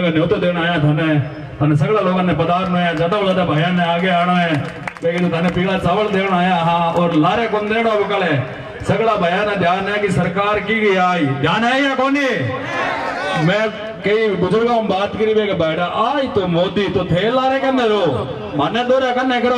न्योतो देना आया थाने सगला लोगों ने पदार्थ है ज्यादा भाइयों ने आगे आना है लेकिन थाने पीला चावल देना आया हाँ और लारे कौन देना विकल है सगला भाइयों ने ध्यान है कि सरकार की गई आई ध्यान है या कौन मैं कई बुजुर्गों में बात करी वे बैठा आई तो मोदी तो थे लारे करने रो माने दो करने करो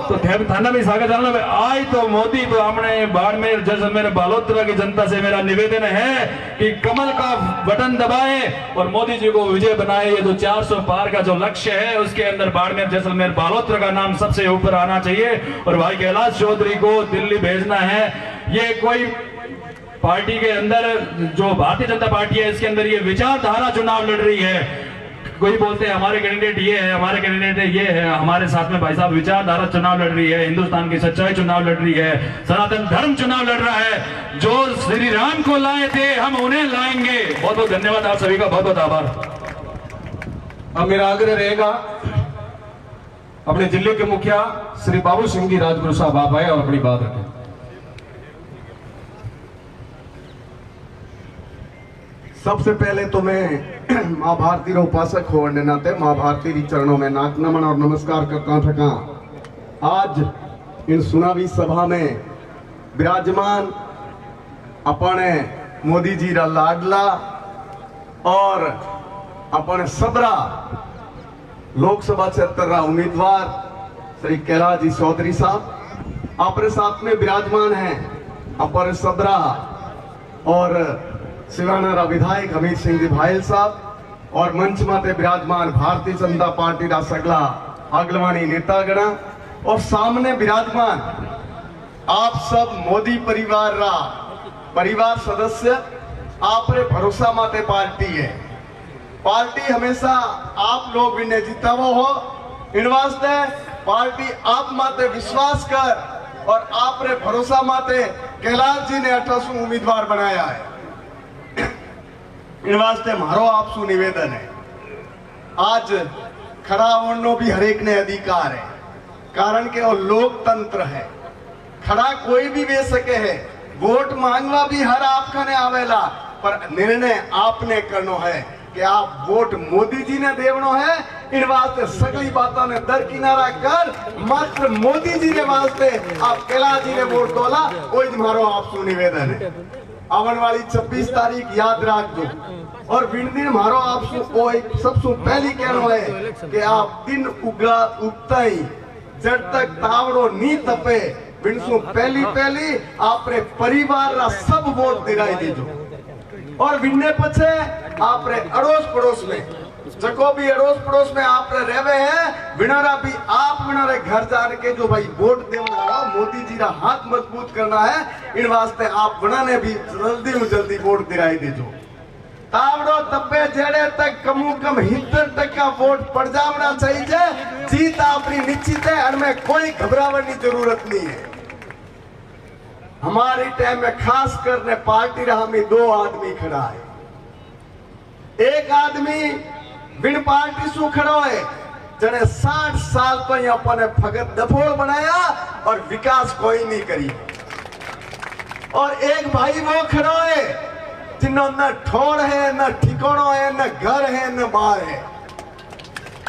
तो थे थाना भी सागर चलना आई तो मोदी तो हमने बाड़मेर जैसलमेर बालोतरा की जनता से मेरा निवेदन है कि कमल का बटन दबाए और मोदी जी को विजय बनाए। ये जो 400 पार का जो लक्ष्य है उसके अंदर बाड़मेर जैसलमेर बालोतरा का नाम सबसे ऊपर आना चाहिए और भाई कैलाश चौधरी को दिल्ली भेजना है। ये कोई पार्टी के अंदर जो भारतीय जनता पार्टी है इसके अंदर ये विचारधारा चुनाव लड़ रही है। कोई बोलते हैं हमारे कैंडिडेट ये है हमारे कैंडिडेट ये है हमारे साथ में भाई साहब विचारधारा चुनाव लड़ रही है हिंदुस्तान की सच्चाई चुनाव लड़ रही है सनातन धर्म चुनाव लड़ रहा है। जो श्री राम को लाए थे हम उन्हें लाएंगे। बहुत बहुत धन्यवाद आप सभी का बहुत बहुत आभार। अब मेरा आग्रह रहेगा अपने जिले के मुखिया श्री बाबू सिंह जी राजगुरु साहब आप आए और अपनी बात रखें। सबसे पहले तो मैं माँ भारती रो उपासक होने नाते माँ भारती री चरणों में नाक नमन और नमस्कार करता थका। आज इन सुनावी सभा में विराजमान अपने मोदी जी रा लाडला और अपने सबरा लोकसभा क्षेत्र रा उम्मीदवार श्री कैलाश जी चौधरी साहब अपने साथ में विराजमान हैं अपने सबरा और सिवाना विधायक हमीर सिंह जी भायल साहब और मंच माते विराजमान भारतीय जनता पार्टी रा सगला अग्रवानी नेतागण और सामने विराजमान आप सब मोदी परिवार रा परिवार सदस्य आपरे भरोसा माते पार्टी है। पार्टी हमेशा आप लोग विने जितावो हो इन वास्ते पार्टी आप माते विश्वास कर और आपरे भरोसा माते कैलाश जी ने 1800 उम्मीदवार बनाया है। इन वास्ते मारो आपसू निवेदन है आज खड़ा होने भी हरेक ने अधिकार है कारण के वो लोकतंत्र है खड़ा कोई भी दे सके है वोट मांगवा भी हर आपका ने आवेला पर निर्णय आपने करनो है कि आप वोट मोदी जी ने देवनो है। इन वास्ते सगली बातों ने दरकिनारा कर मात्र मोदी जी के वास्ते आप कैलाश जी ने वोट दोला कोई मारो आपसू निवेदन है। आवन वाली 26 तारीख याद रख दो और दिन मारो आप सबसे पहली कहना है कि आप दिन उगता ही जब तक तावड़ो नी तपे बिनसु पहली आपरे परिवार रा सब वोट दिलाई दीजो और बिन्ने पछे आपरे अड़ोस पड़ोस में जको भी अड़ोस पड़ोस में आप रहवे हैं बिनारा भी आप बिनारे घर जाने के जो भाई वोट देना है मोदी जी का हाथ मजबूत करना है इन वास्ते आप बनाने भी जल्दी वोट दिलाई दीजो तावड़ो तब्बे जेड़े तक कमू कम 70% वोट पड़ जाना चाहिए जीत अपनी निश्चित है इनमें कोई घबराने की जरूरत नहीं है। हमारी टाइम में खास करने पार्टी रहा में 2 आदमी खड़ा है एक आदमी बिन पार्टी सु खड़ो है जने 60 साल तो अपने भगत दफोड़ बनाया और विकास कोई नहीं करी और एक भाई वो खड़ो है जिन्हों न ठोड़ है न ठिकानो है न घर है न बार है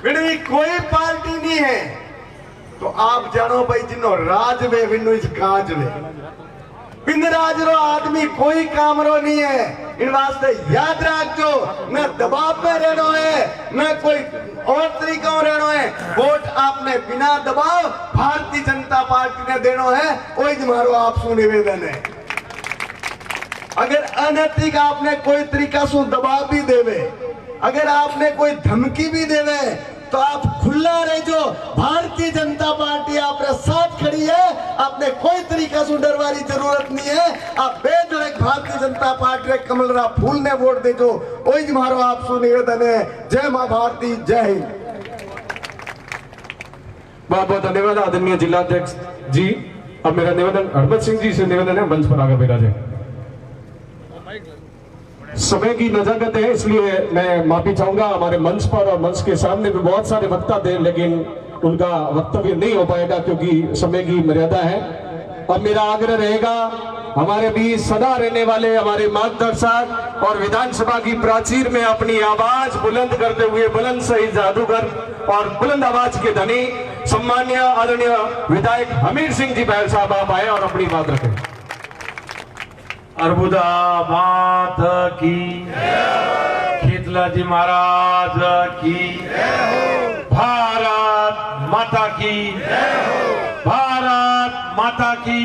बिन कोई पार्टी नहीं है तो आप जानो भाई जिन्हों राज वे विनु इस काज वे बिन राज रो आदमी कोई काम रो नहीं है। इन वास्ते याद रखो न दबाव में रहना है न कोई और तरीका रहना है वोट आपने बिना दबाव भारतीय जनता पार्टी ने देना है वही तुम्हारो आपसे निवेदन है। अगर अनैतिक आपने कोई तरीका से दबाव भी देवे अगर आपने कोई धमकी भी देवे तो आप खुला रहे जो भारतीय जनता पार्टी आपके साथ खड़ी है आपने कोई तरीका से डरवारी जरूरत नहीं है। आप बेधड़क भारतीय जनता पार्टी कमलरा फूल ने वोट दे जो वही तुम्हारो आपसे निवेदन है। जय मां भारती जय हिंद। बहुत बहुत धन्यवाद आदरणीय जिलाध्यक्ष जी। अब मेरा निवेदन हरमत सिंह जी से निवेदन है मंच पर आगे बैठा समय की नजाकत है इसलिए मैं माफी चाहूंगा हमारे मंच पर और मंच के सामने भी बहुत सारे वक्ता थे लेकिन उनका वक्तव्य नहीं हो पाएगा क्योंकि समय की मर्यादा है। और मेरा आग्रह रहेगा हमारे बीच सदा रहने वाले हमारे मार्गदर्शक और विधानसभा की प्राचीर में अपनी आवाज बुलंद करते हुए बुलंद सही जादूगर और बुलंद आवाज के धनी सम्मान्य आदरणीय विधायक हमीर सिंह जी बहल साहब आप आए और अपनी बात रखें। अर्बुदा मात की, शीतला जी महाराज की, भारत माता की, भारत माता की,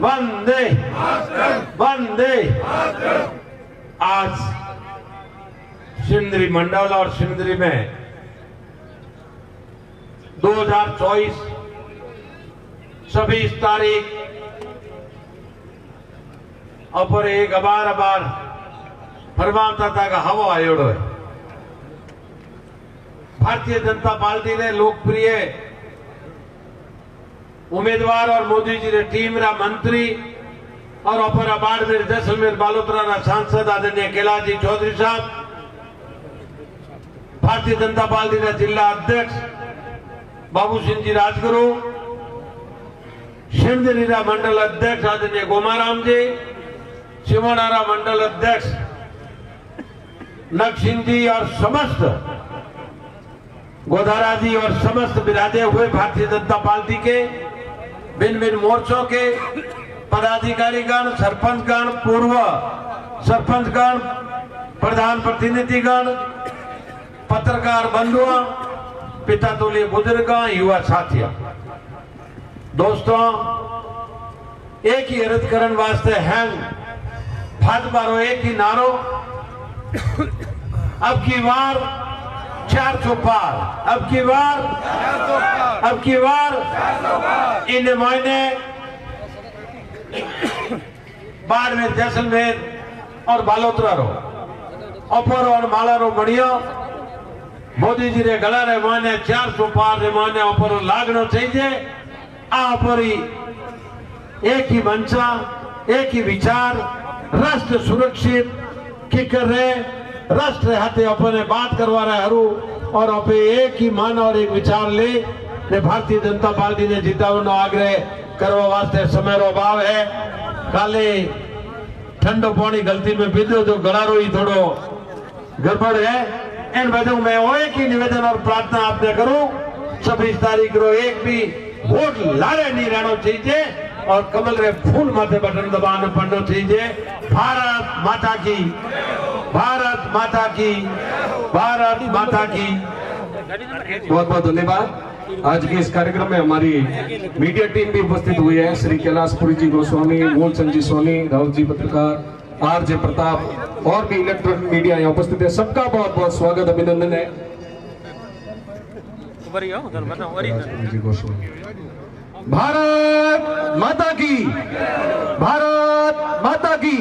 वंदे वंदे। आज सिंदरी मंडल और सिंदरी में 2024 26 तारीख और एक अबार फरमाता था का हवा आयोड़ो है। भारतीय जनता पार्टी ने लोकप्रिय उम्मीदवार और मोदी जी ने टीम रा मंत्री और अपर बाड़मेर जैसलमेर बालोतरा रा सांसद आदरणीय कैलाश चौधरी साहब, भारतीय जनता पार्टी रा जिला अध्यक्ष बाबू सिंह जी राजगुरु, सिंदरी रा मंडल अध्यक्ष आदरणीय गोमाराम जी, सिवानारा मंडल अध्यक्ष नक सिंह जी और समस्त गोधारा जी और समस्त विराजे हुए भारतीय जनता पार्टी के भिन्न भिन्न मोर्चों के पदाधिकारीगण, सरपंचगण, पूर्व सरपंचगण, प्रधान प्रतिनिधिगण, पत्रकार बंधुओं, पिता तुल्य बुजुर्ग, युवा साथियों, दोस्तों, एक ही अर्ज करन वास्ते हैं भाजपा रो एक ही नारो, अब की बार 400 पार, अब की बार इन महीने बाड़मेर जैसलमेर और बालोतरा रो अपर और माला रो बढ़िया मोदी जी रे गला रे माने 400 पार रे माने अपर लागनो चाहिए। आ अपरी एक ही मंशा, एक ही विचार, राष्ट्र सुरक्षित की कर रहे, राष्ट्र हाथे अपने बात करवा रहे हरू और अपने एक ही मन और एक विचार ले ने भारतीय जनता पार्टी ने जितावनो आग्रह करवा वास्ते समय रो अभाव है। काले ठंडो पानी गलती में पीधो जो गलारो ही थोड़ो गड़बड़ है। इन वजह में वो एक ही निवेदन और प्रार्थना आपने करूं, 26 तारीख को एक भी वोट लारे नहीं रहना चाहिए और कमल रे फूल माथे बटन दबाने पड़ना चाहिए। भारत माता की, भारत माता की, भारत माता की। बहुत बहुत धन्यवाद। आज के इस कार्यक्रम में हमारी मीडिया टीम भी उपस्थित हुई है। श्री कैलाशपुरी जी गोस्वामी, मूलचंद जी सोनी, राहुल जी पत्रकार, आरजे प्रताप और भी इलेक्ट्रॉनिक मीडिया यहाँ उपस्थित है। सबका बहुत बहुत स्वागत, अभिनंदन है। भारत माता की, भारत माता की।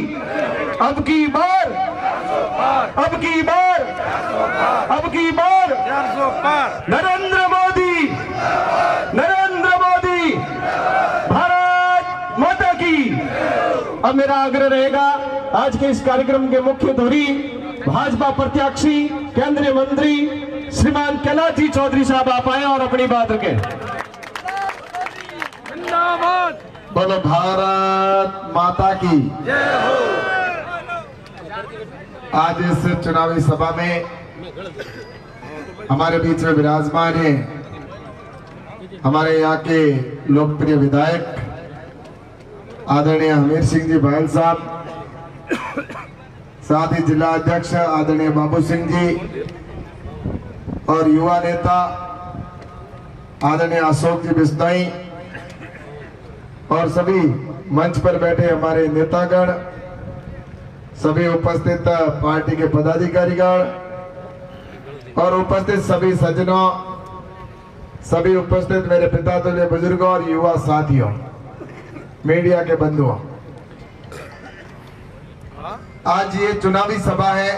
अब की बार, अब की बार, अब की बार नरेंद्र मोदी, नरेंद्र मोदी, भारत माता की। अब मेरा आग्रह रहेगा, आज के इस कार्यक्रम के मुख्य धुरी भाजपा प्रत्याशी केंद्रीय मंत्री श्रीमान कैलाश जी चौधरी साहब आप आए और अपनी बात रखें। बोलो भारत माता की। आज इस चुनावी सभा में हमारे बीच में विराजमान है हमारे यहाँ के लोकप्रिय विधायक आदरणीय हमीर सिंह जी बहल साहब, साथ ही जिला अध्यक्ष आदरणीय बाबू सिंह जी और युवा नेता आदरणीय अशोक जी बिश्नोई और सभी मंच पर बैठे हमारे नेतागण, सभी उपस्थित पार्टी के पदाधिकारीगण और उपस्थित सभी सज्जनों, सभी उपस्थित मेरे पिता तुल्य बुजुर्गों और युवा साथियों, मीडिया के बंधुओं, आज ये चुनावी सभा है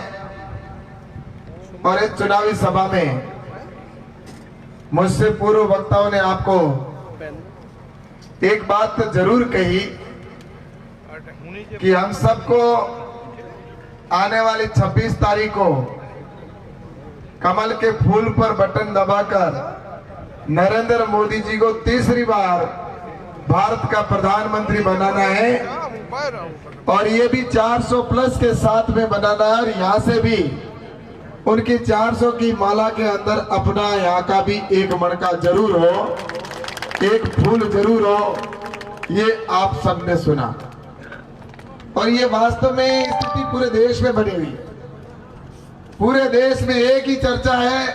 और इस चुनावी सभा में मुझसे पूर्व वक्ताओं ने आपको एक बात तो जरूर कही कि हम सबको आने वाली 26 तारीख को कमल के फूल पर बटन दबाकर नरेंद्र मोदी जी को तीसरी बार भारत का प्रधानमंत्री बनाना है। और ये भी 400 प्लस के साथ में बनाना है। और यहाँ से भी उनकी 400 की माला के अंदर अपना यहाँ का भी एक मणका जरूर हो, एक फूल जरूर हो। ये आप सबने सुना और ये वास्तव में स्थिति पूरे देश में बनी हुई है। पूरे देश में एक ही चर्चा है,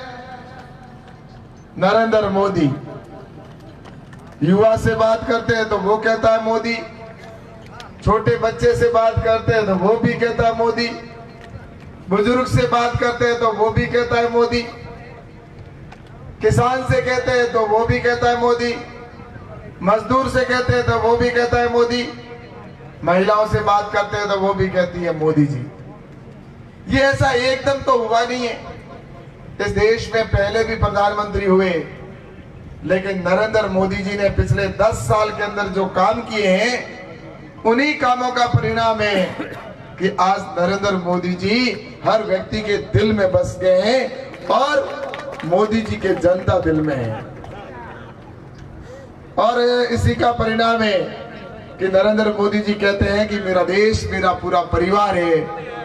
नरेंद्र मोदी। युवा से बात करते हैं तो वो कहता है मोदी, छोटे बच्चे से बात करते हैं तो वो भी कहता है मोदी, बुजुर्ग से बात करते हैं तो वो भी कहता है मोदी, किसान से कहते हैं तो वो भी कहता है मोदी, मजदूर से कहते हैं तो वो भी कहता है मोदी, महिलाओं से बात करते हैं तो वो भी कहती है मोदी जी। ये ऐसा एकदम तो हुआ नहीं है। इस देश में पहले भी प्रधानमंत्री हुए, लेकिन नरेंद्र मोदी जी ने पिछले 10 साल के अंदर जो काम किए हैं, उन्हीं कामों का परिणाम है कि आज नरेंद्र मोदी जी हर व्यक्ति के दिल में बस गए हैं और मोदी जी के जनता दिल में है। और इसी का परिणाम है कि नरेंद्र मोदी जी कहते हैं कि मेरा देश मेरा पूरा परिवार है,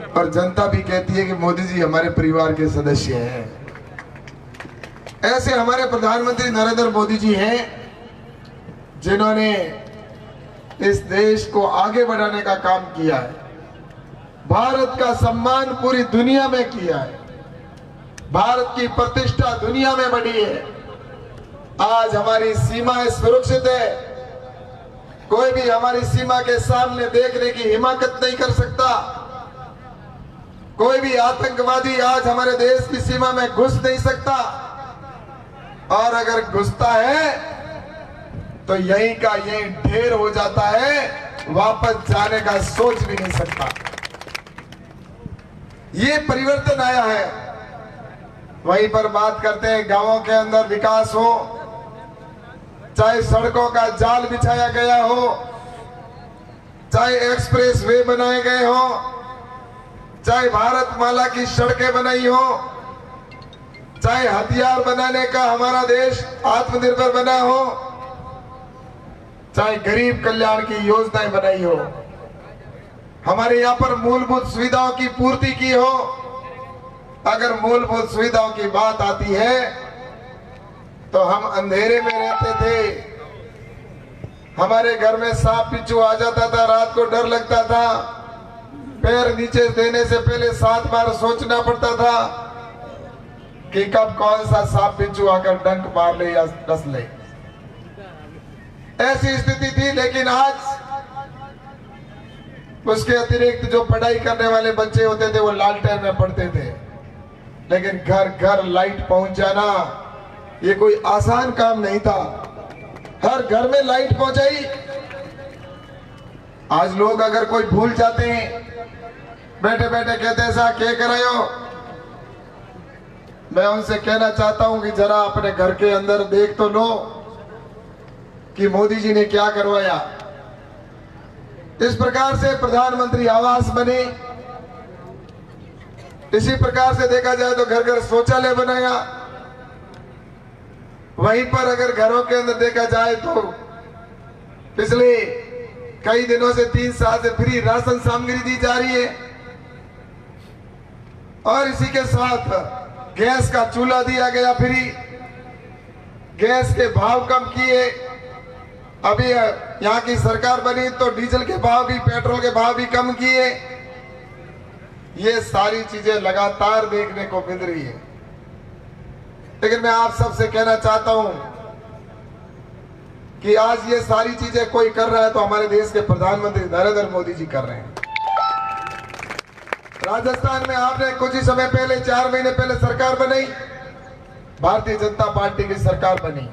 और जनता भी कहती है कि मोदी जी हमारे परिवार के सदस्य हैं। ऐसे हमारे प्रधानमंत्री नरेंद्र मोदी जी हैं जिन्होंने इस देश को आगे बढ़ाने का काम किया है, भारत का सम्मान पूरी दुनिया में किया है, भारत की प्रतिष्ठा दुनिया में बढ़ी है। आज हमारी सीमाएं सुरक्षित है, कोई भी हमारी सीमा के सामने देखने की हिम्मत नहीं कर सकता। कोई भी आतंकवादी आज हमारे देश की सीमा में घुस नहीं सकता, और अगर घुसता है तो यहीं का यहीं ढेर हो जाता है, वापस जाने का सोच भी नहीं सकता। ये परिवर्तन आया है। वहीं पर बात करते हैं गांवों के अंदर विकास हो, चाहे सड़कों का जाल बिछाया गया हो, चाहे एक्सप्रेस वे बनाए गए हो, चाहे भारत माला की सड़कें बनाई हो, चाहे हथियार बनाने का हमारा देश आत्मनिर्भर बना हो, चाहे गरीब कल्याण की योजनाएं बनाई हो, हमारे यहाँ पर मूलभूत सुविधाओं की पूर्ति की हो। अगर मूलभूत सुविधाओं की बात आती है तो हम अंधेरे में रहते थे, हमारे घर में सांप बिच्छू आ जाता था, रात को डर लगता था, पैर नीचे देने से पहले 7 बार सोचना पड़ता था कि कब कौन सा सांप बिच्छू आकर डंक मार ले या डस ले। ऐसी स्थिति थी। लेकिन आज उसके अतिरिक्त जो पढ़ाई करने वाले बच्चे होते थे वो लालटेन में पढ़ते थे, लेकिन घर घर लाइट पहुंच जाना ये कोई आसान काम नहीं था। हर घर में लाइट पहुंचाई। आज लोग अगर कोई भूल जाते हैं, बैठे बैठे कहते हैं साहब क्या करायो। मैं उनसे कहना चाहता हूं कि जरा अपने घर के अंदर देख तो लो कि मोदी जी ने क्या करवाया। इस प्रकार से प्रधानमंत्री आवास बने, इसी प्रकार से देखा जाए तो घर घर शौचालय बनाया। वहीं पर अगर घरों के अंदर देखा जाए तो पिछले कई दिनों से 3 साल से फ्री राशन सामग्री दी जा रही है, और इसी के साथ गैस का चूल्हा दिया गया फ्री। गैस के भाव कम किए। अभी यहाँ की सरकार बनी तो डीजल के भाव भी, पेट्रोल के भाव भी कम किए। ये सारी चीजें लगातार देखने को मिल रही है। लेकिन मैं आप सबसे कहना चाहता हूं कि आज ये सारी चीजें कोई कर रहा है तो हमारे देश के प्रधानमंत्री नरेंद्र मोदी जी कर रहे हैं। राजस्थान में आपने कुछ ही समय पहले, 4 महीने पहले सरकार बनाई, भारतीय जनता पार्टी की सरकार बनी,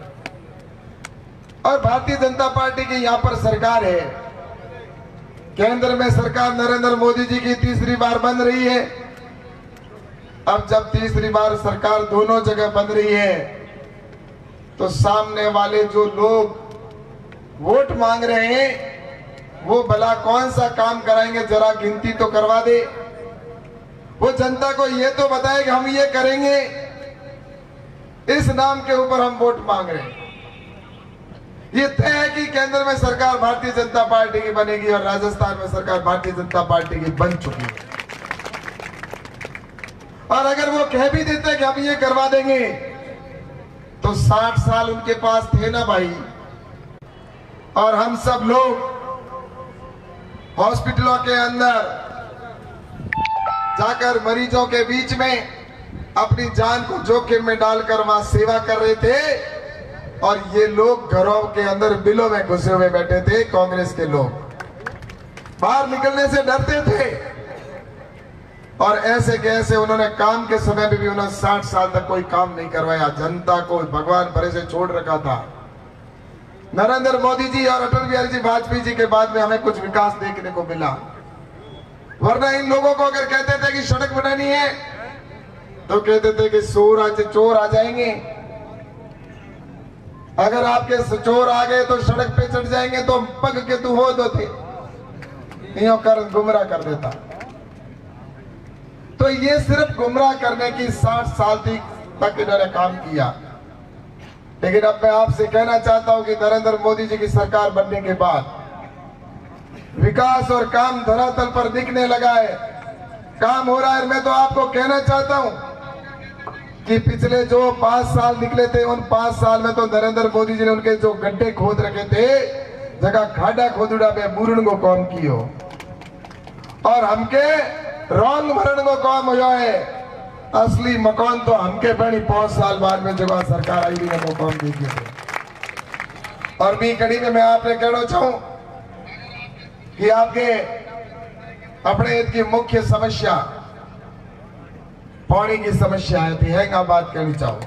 और भारतीय जनता पार्टी की यहां पर सरकार है। केंद्र में सरकार नरेंद्र मोदी जी की तीसरी बार बन रही है। अब जब तीसरी बार सरकार दोनों जगह बन रही है तो सामने वाले जो लोग वोट मांग रहे हैं वो भला कौन सा काम कराएंगे, जरा गिनती तो करवा दे। वो जनता को ये तो बताए कि हम ये करेंगे, इस नाम के ऊपर हम वोट मांग रहे हैं। ये तय है कि केंद्र में सरकार भारतीय जनता पार्टी की बनेगी और राजस्थान में सरकार भारतीय जनता पार्टी की बन चुकी है। और अगर वो कह भी देते कि हम ये करवा देंगे, तो 60 साल उनके पास थे ना भाई। और हम सब लोग हॉस्पिटलों के अंदर जाकर मरीजों के बीच में अपनी जान को जोखिम में डालकर वहां सेवा कर रहे थे, और ये लोग घरों के अंदर बिलों में घुसे हुए बैठे थे। कांग्रेस के लोग बाहर निकलने से डरते थे, और ऐसे के ऐसे उन्होंने काम के समय में भी उन्होंने 60 साल तक कोई काम नहीं करवाया। जनता को भगवान भरे से छोड़ रखा था। नरेंद्र मोदी जी और अटल बिहारी जी वाजपेयी जी के बाद में हमें कुछ विकास देखने को मिला, वरना इन लोगों को अगर कहते थे कि सड़क बनानी है तो कहते थे कि चोर आ जाएंगे। अगर आपके चोर आ गए तो सड़क पे चढ़ जाएंगे तो पग के तू हो दो थे, यूं कर गुमराह कर देता। तो ये सिर्फ गुमराह करने की 60 साल तक इन्होंने काम किया। लेकिन अब मैं आपसे कहना चाहता हूं कि नरेंद्र मोदी जी की सरकार बनने के बाद विकास और काम धरातल पर दिखने लगा है, काम हो रहा है। मैं तो आपको कहना चाहता हूं कि पिछले जो 5 साल निकले थे, उन 5 साल में तो नरेंद्र मोदी जी ने उनके जो गड्ढे खोद रखे थे, जगह खाड़ा खोदुड़ा में मुरण को कौम की हो, और हमके रॉन्ग भरण को कौम हो है। असली मकान तो हमके बनी 5 साल बाद में जगह सरकार आई भी वो कौम दी थे। और भी कड़ी में मैं आपने कहना चाहूं कि आपके अपने की मुख्य समस्या पानी की समस्या थी है क्या बात कहनी चाहूं।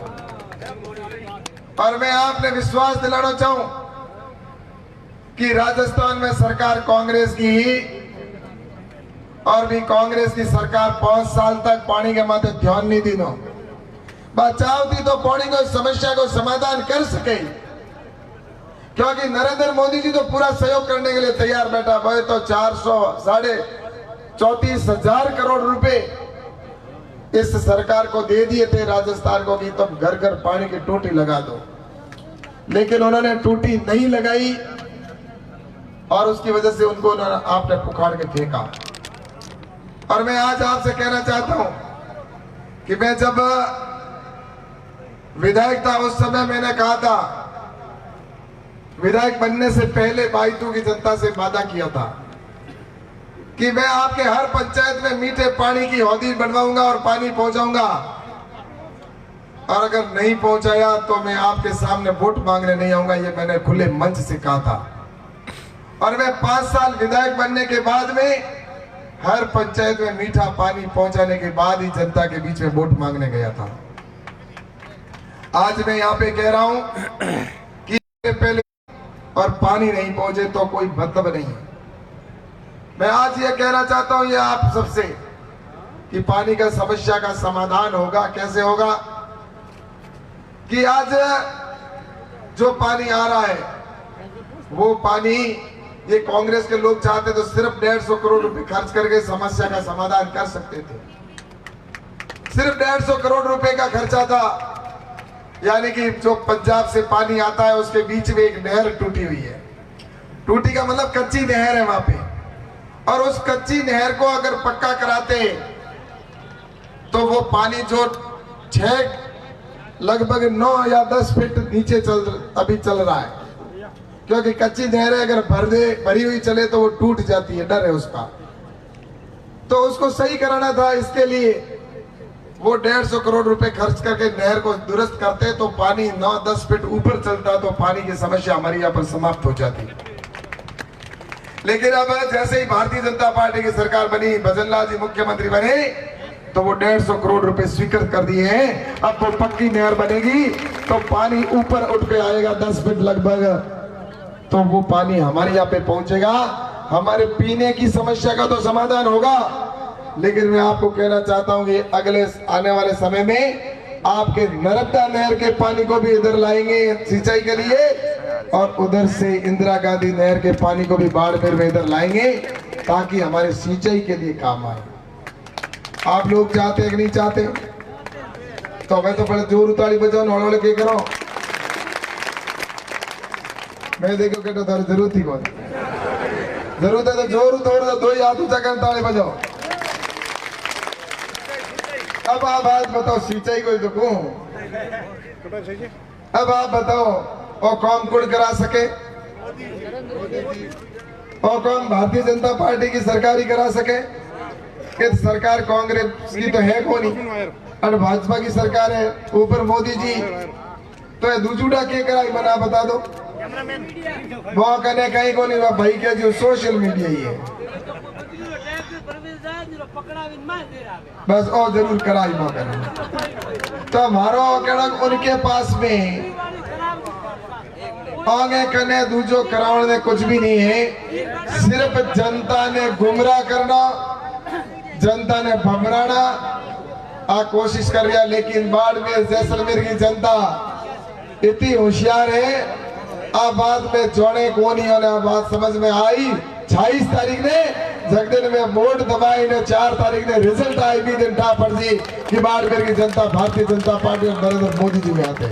और मैं आपने विश्वास दिलाना चाहूं कि राजस्थान में सरकार कांग्रेस की ही, और भी कांग्रेस की सरकार 5 साल तक पानी के माथे ध्यान नहीं दी। बचाव थी तो पानी को समस्या को समाधान कर सके, क्योंकि नरेंद्र मोदी जी तो पूरा सहयोग करने के लिए तैयार बैठा। वह तो 34,000 करोड़ रुपए इस सरकार को दे दिए थे राजस्थान को कि तुम घर घर पानी की टूटी लगा दो, लेकिन उन्होंने टूटी नहीं लगाई, और उसकी वजह से उनको आपने पुकार के फेंका। और मैं आज आपसे कहना चाहता हूं कि मैं जब विधायक था उस समय मैंने कहा था, विधायक बनने से पहले बाइतू की जनता से वादा किया था कि मैं आपके हर पंचायत में मीठे पानी की हौदी बनवाऊंगा और पानी पहुंचाऊंगा, और अगर नहीं पहुंचाया तो मैं आपके सामने वोट मांगने नहीं आऊंगा। ये मैंने खुले मंच से कहा था। और मैं 5 साल विधायक बनने के बाद में हर पंचायत में मीठा पानी पहुंचाने के बाद ही जनता के बीच में वोट मांगने गया था। आज मैं यहाँ पे कह रहा हूं कि पहले और पानी नहीं पहुंचे तो कोई मतलब नहीं है। मैं आज ये कहना चाहता हूं ये आप सबसे कि पानी का समस्या का समाधान होगा। कैसे होगा कि आज जो पानी आ रहा है वो पानी ये कांग्रेस के लोग चाहते तो सिर्फ 150 करोड़ रुपए खर्च करके समस्या का समाधान कर सकते थे। सिर्फ 150 करोड़ रुपए का खर्चा था, यानी कि जो पंजाब से पानी आता है उसके बीच में एक नहर टूटी हुई है। टूटी का मतलब कच्ची नहर है वहां पे, और उस कच्ची नहर को अगर पक्का कराते तो वो पानी जो 6 लगभग 9 या 10 फीट नीचे अभी चल रहा है, क्योंकि कच्ची नहरें अगर भरी हुई चले तो वो टूट जाती है, डर है उसका। तो उसको सही कराना था, इसके लिए वो 150 करोड़ रुपए खर्च करके नहर को दुरुस्त करते तो पानी 9-10 फीट ऊपर चलता, तो पानी की समस्या हमारी यहाँ पर समाप्त हो जाती। लेकिन अब जैसे ही भारतीय जनता पार्टी की सरकार बनी, भजनलाल जी मुख्यमंत्री बने, तो वो 150 करोड़ रुपए स्वीकृत कर दिए हैं। अब वो पक्की नहर बनेगी तो पानी ऊपर उठ के आएगा 10 फीट लगभग, तो वो पानी हमारे यहाँ पे पहुंचेगा। हमारे पीने की समस्या का तो समाधान होगा। लेकिन मैं आपको कहना चाहता हूं कि अगले आने वाले समय में आपके नर्मदा नहर के पानी को भी इधर लाएंगे सिंचाई के लिए, और उधर से इंदिरा गांधी नहर के पानी को भी बाड़मेर में इधर लाएंगे, ताकि हमारे सिंचाई के लिए काम आए। आप लोग चाहते हैं कि नहीं चाहते? तो मैं तो बड़े जोर ताली बजाओ, नौड़ के करो। मैं देखो कहता तारी जरूरत ही कौन जरूरत है तो जोर थोड़ा दो ही हाथ ऊंचा कर ताली बजाओ। अब आप बात बताओ सिंचाई को तो कहूं, अब आप बताओ और कौन कुड़ करा सके और कौन भारतीय जनता पार्टी की सरकारी करा सके? कि सरकार कांग्रेस की तो है कौन ही और भाजपा की सरकार है, ऊपर मोदी जी तो दूजुड़ा के कराई बना बता दो। वो कहने कहीं को नहीं भाई क्या जो सोशल मीडिया ही है बस और जरूर कराई मौका तो हमारा कहना उनके पास में आगे करने दूजो कराने में कुछ भी नहीं है, सिर्फ जनता ने गुमराह करना, जनता ने भमराना आ कोशिश कर रहा। लेकिन बाड़मेर जैसलमेर की जनता इतनी होशियार है, आ बात में जोड़े को नहीं होने बात समझ में आई। 26 तारीख ने जगदिन में वोट दबाई ने 4 तारीख ने रिजल्ट आई भी दिन टा पड़ जी कि बाड़मेर की जनता भारतीय जनता पार्टी और नरेंद्र मोदी जी में आते।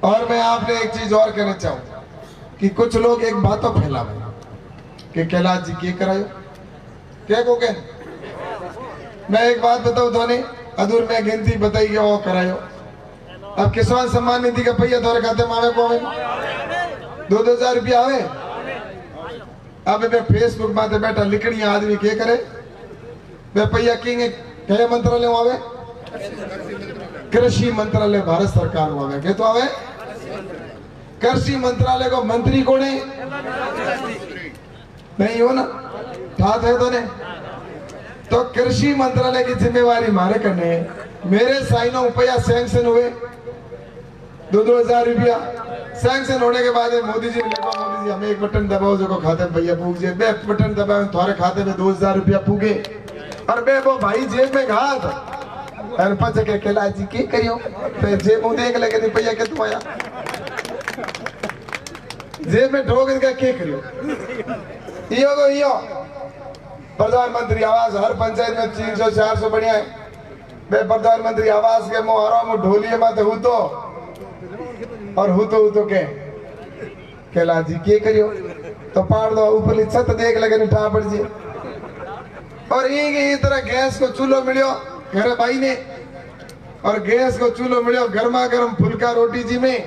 और मैं आपने एक चीज और कहना चाहूँ कि कुछ लोग एक बातों फैलावे कि कैलाश जी के करायो क्या को कह। मैं एक बात बताऊं तो नहीं अधूर में गिनती बताई गया वो करायो। अब किसान सम्मान निधि का पैया तोरे खाते में आवे को आवे 2-2 रुपया आवे। अब मैं फेसबुक में बैठा लिखनी आदमी के करे वे पैया किंग क्या मंत्रालय आवे? कृषि मंत्रालय भारत सरकार में आवे के तो आवे। कृषि मंत्रालय को मंत्री कौन है? नहीं हो ना ठात है तो ने तो कृषि मंत्रालय की जिम्मेवारी मारे करने है। मेरे साइनों रुपया सैंक्शन हुए 2-2 रुपया सैंक्शन होने के बाद मोदी जी ने लिखा मोदी जी हमें एक बटन दबाओ जो खाते में भैया पूग जे बे बटन दबाओ तुम्हारे खाते में 2000 रुपया पूगे और बे वो भाई जेब में घात और पच के कैलाश जी की करियो तो जेब में देख लगे नहीं भैया के तुम आया जेब में ठोक के के करियो यो को यो प्रधानमंत्री आवास हर पंचायत में 300-400 बढ़िया है। मैं प्रधानमंत्री आवास के मोहरा में ढोलिए माते हूँ तो और हूँ तो के कैलाश जी के करियो तो पाड़ दो ऊपर छत देख लगे नहीं ठा पड़ जी। और ये तरह गैस को चूल्हो मिलियो घर भाई ने और गैस को चूल्हो मिलियो गर्मा गर्म फुलका रोटी जी में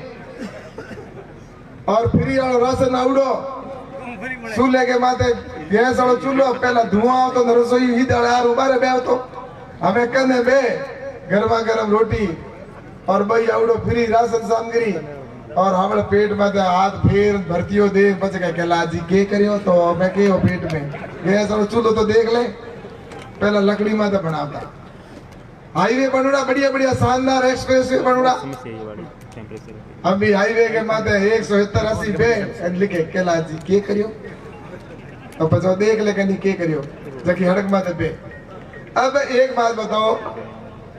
और फ्री वालो राशन आवड़ो चूल्हे के माथे गैस वालो चूल्हो पहला धुआं आओ तो रसोई ही यार उबारे बे तो हमें कहने बे गर्मा गर्म रोटी और भाई आवड़ो फ्री राशन सामग्री और हमारे पेट में हाथ फेर भर्तियों दे बच गए कैलाश जी के करियो तो मैं के हो पेट में गैस वालो चूल्हो तो देख ले पहला लकड़ी में बनाता हाईवे बनूड़ा बढ़िया बढ़िया शानदार एक्सप्रेस वे बनूड़ा अभी हाईवे के माथे 170-80 पे लिखे कैलाश जी के करियो अब बचाओ देख ले कहीं के करियो जबकि हड़क माथे पे। अब एक बात बताओ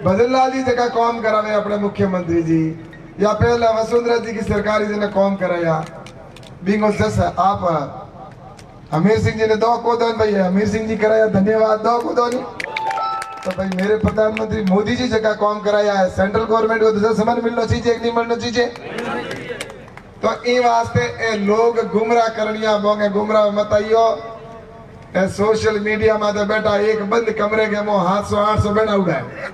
भजनलाल जी जगह काम करावे अपने मुख्यमंत्री जी या पहले वसुंधरा जी की सरकारी जी ने काम कराया बिंगो जस आप हमीर सिंह जी ने दो को दो भाई हमीर सिंह जी कराया धन्यवाद दो को दो नहीं तो भाई मेरे प्रधानमंत्री मोदी जी जगह काम कराया है सेंट्रल गवर्नमेंट को तो समझ मिलना चाहिए नहीं मिलना चाहिए। तो इन वास्ते ए लोग गुमराह करनिया बोंगे गुमराह मत आइयो ए सोशल मीडिया में तो बैठा एक बंद कमरे के मो 700-800 बैठा उड़ा है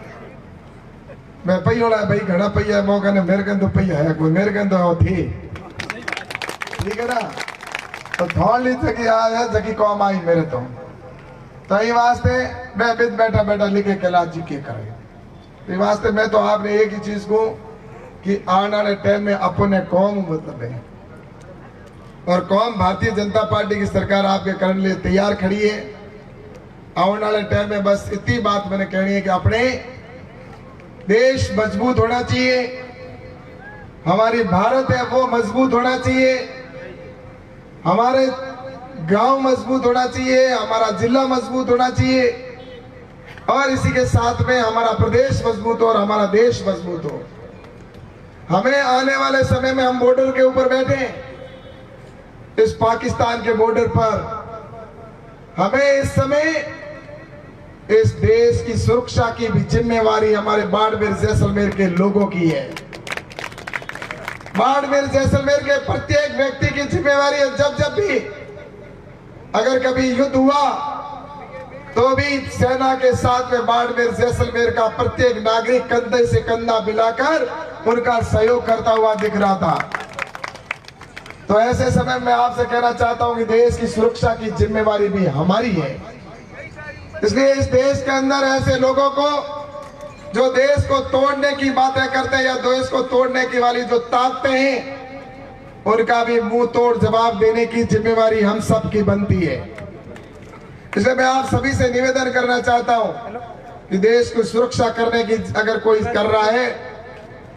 मैं पैयोला भाई घड़ा पैया मौका ने मेरे कन तो पैया है कोई मेरे कन तो थी ठीक है ना तो थोड़ ली जगह आया जगह कौम आई मेरे तो ये वास्ते मैं बिद बैठा बैठा लिखे कैलाश जी के करे वास्ते मैं तो आपने एक ही चीज को कि आने वाले टाइम में अपने कौम मतलब है और कौम भारतीय जनता पार्टी की सरकार आपके करने लिए तैयार खड़ी है। आने वाले टाइम में बस इतनी बात मैंने कहनी है कि अपने देश मजबूत होना चाहिए, हमारी भारत है वो मजबूत होना चाहिए, हमारे गांव मजबूत होना चाहिए, हमारा जिला मजबूत होना चाहिए और इसी के साथ में हमारा प्रदेश मजबूत हो और हमारा देश मजबूत हो। हमें आने वाले समय में हम बॉर्डर के ऊपर बैठे इस पाकिस्तान के बॉर्डर पर हमें इस समय इस देश की सुरक्षा की भी जिम्मेवारी हमारे बाड़मेर जैसलमेर के लोगों की है। बाड़मेर जैसलमेर के प्रत्येक व्यक्ति की जिम्मेवारी है। जब जब भी अगर कभी युद्ध हुआ तो भी सेना के साथ में बाड़मेर जैसलमेर का प्रत्येक नागरिक कंधे से कंधा मिलाकर उनका सहयोग करता हुआ दिख रहा था। तो ऐसे समय में आपसे कहना चाहता हूं कि देश की सुरक्षा की जिम्मेवारी भी हमारी है। इसलिए इस देश के अंदर ऐसे लोगों को जो देश को तोड़ने की बातें करते हैं या देश को तोड़ने की वाली जो ताकतें हैं, उनका भी मुंह तोड़ जवाब देने की जिम्मेवारी हम सब की बनती है। इसलिए मैं आप सभी से निवेदन करना चाहता हूं कि देश की सुरक्षा करने की अगर कोई कर रहा है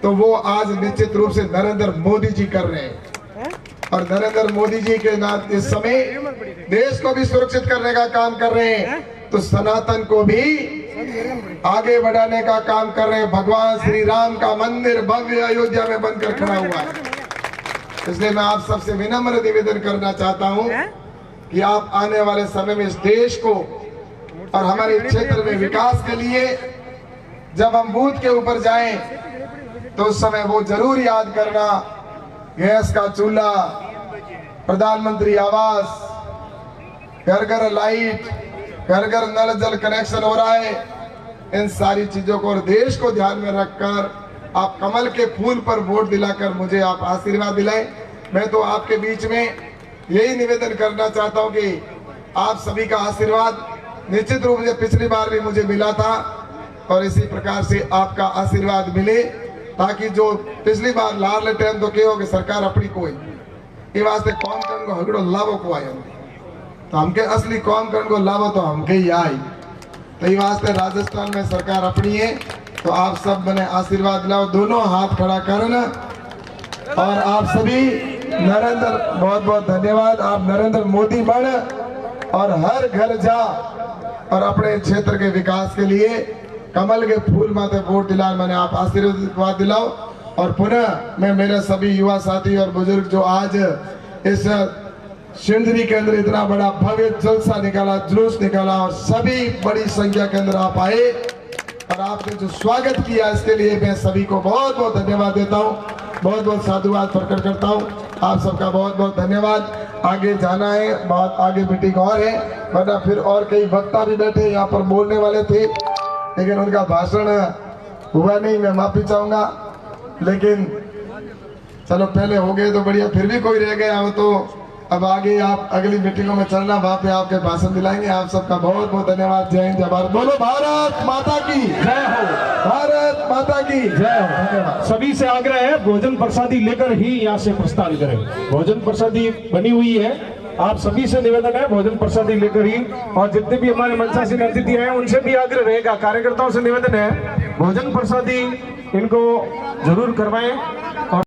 तो वो आज निश्चित रूप से नरेंद्र मोदी जी कर रहे हैं। और नरेंद्र मोदी जी के नाम इस समय देश को भी सुरक्षित करने का काम कर रहे हैं, तो सनातन को भी आगे बढ़ाने का काम कर रहे हैं। भगवान श्री राम का मंदिर भव्य अयोध्या में बनकर खड़ा हुआ है। इसलिए मैं आप सबसे विनम्र निवेदन करना चाहता हूं कि आप आने वाले समय में इस देश को और हमारे क्षेत्र में विकास के लिए जब हम बूथ के ऊपर जाएं तो उस समय वो जरूर याद करना, गैस का चूल्हा, प्रधानमंत्री आवास, घर घर लाइट, घर घर नल जल कनेक्शन हो रहा है। इन सारी चीजों को और देश को ध्यान में रखकर आप कमल के फूल पर वोट दिलाकर मुझे आप आशीर्वाद दिलाएं। मैं तो आपके बीच में यही निवेदन करना चाहता हूं कि आप सभी का आशीर्वाद निश्चित रूप से पिछली बार भी मुझे मिला था और इसी प्रकार से आपका आशीर्वाद मिले, ताकि जो पिछली बार लाल टाइम तो के हो कि सरकार अपनी कोई ये वास्ते कौन करण को हगड़ो लाभो को आयो, तो हमके असली कौन करण को लाभो तो हमके ही आई। तो ये वास्ते राजस्थान में सरकार अपनी है, तो आप सब मैंने आशीर्वाद लाओ, दोनों हाथ खड़ा करना। और आप सभी नरेंद्र, बहुत बहुत धन्यवाद। आप नरेंद्र मोदी बन और हर घर जा और अपने क्षेत्र के विकास के लिए कमल के फूल माथे वोट दिलाओ, मैंने आप आशीर्वाद दिलाओ। और पुनः मैं मेरे सभी युवा साथी और बुजुर्ग जो आज इस सिंदरी के अंदर इतना बड़ा भव्य जलसा निकाला, जुलूस निकाला और सभी बड़ी संख्या के अंदर आप आए और आपने जो स्वागत किया, इसके लिए मैं सभी को बहुत बहुत धन्यवाद देता हूँ, बहुत बहुत साधुवाद प्रकट करता हूँ। आप सबका बहुत बहुत धन्यवाद। आगे जाना है, बहुत आगे मीटिंग और है, वरना फिर और कई वक्ता भी बैठे यहाँ पर बोलने वाले थे, लेकिन उनका भाषण हुआ नहीं, मैं माफी चाहूंगा। लेकिन चलो पहले हो गए तो बढ़िया, फिर भी कोई रह गया हो तो अब आगे आप अगली मीटिंगों में चलना, वहां पे आपके भाषण दिलाएंगे। आप सबका बहुत बहुत धन्यवाद। जय हिंद, जय भारत। बोलो भारत माता की जय हो, भारत माता की जय हो। धन्यवाद। सभी से आग्रह है भोजन प्रसादी लेकर ही यहाँ से प्रस्थान करें। भोजन प्रसादी बनी हुई है, आप सभी से निवेदन है भोजन प्रसादी लेकर ही। और जितने भी हमारे मंचासीन अतिथि हैं उनसे भी आग्रह रहेगा, कार्यकर्ताओं से निवेदन है भोजन प्रसादी इनको जरूर करवाएं। और